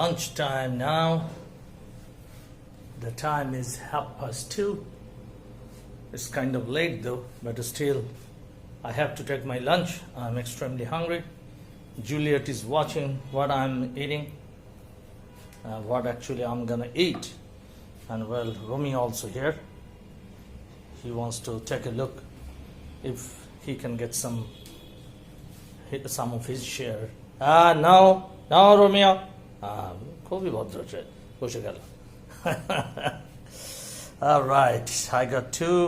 lunchtime now. The time is 2:30. It's kind of late though, but still I have to take my lunch. I'm extremely hungry. Juliet is watching what I'm eating, what actually I'm gonna eat. And well, Rumi also here. He wants to take a look if he can get some of his share. No, Romeo. খুবই ভদ্র বসে গেল. All right, I got 2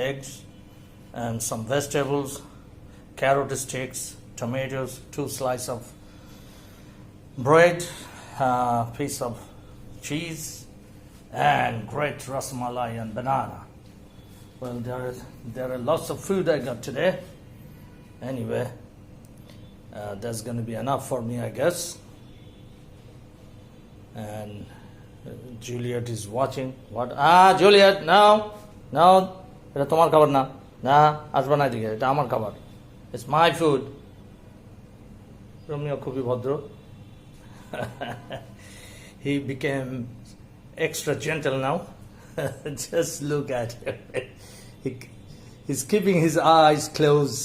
eggs and some vegetables, carrot sticks, tomatoes, 2 slices of bread, piece of cheese, and great rasmalai and banana. Well, there are lots of food I got today. Anyway, that's going to be enough for me, I guess. And Juliet is watching. What? Juliet, no, এটা তোমার খাবার না আসবে না এদিকে, এটা আমার খাবার. It's my food. রোমিও খুবই ভদ্র. He became extra gentle now. Just look at him. He's keeping his eyes closed.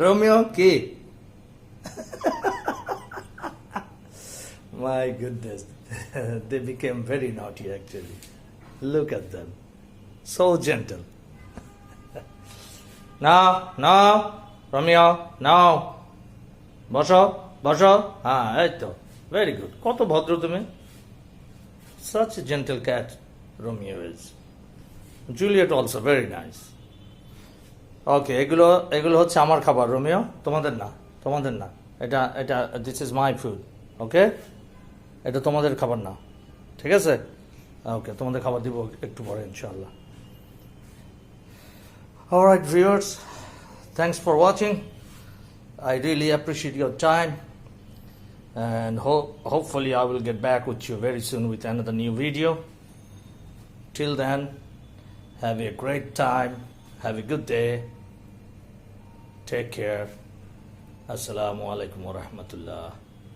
Romeo, কি? My goodness. They became very naughty actually. Look at them. So gentle. No, Romeo, no. বসো. এই তো. Very good. কত ভদ্র তুমি. Such a gentle cat, Romeo is. Juliet also very nice. Okay, এগুলো হচ্ছে আমার খাবার, রোমিও. তোমাদের না. এটা this is my food. Okay? এটা তোমাদের খাবার না. ঠিক আছে? ওকে, তোমাদের খাবার দিব একটু পরে ইনশাআল্লাহ. All right, viewers. Thanks for watching. I really appreciate your time. And hopefully I will get back with you very soon with another new video. Till then, have a great time. Have a good day. Take care. Assalamu alaikum wa rahmatullah.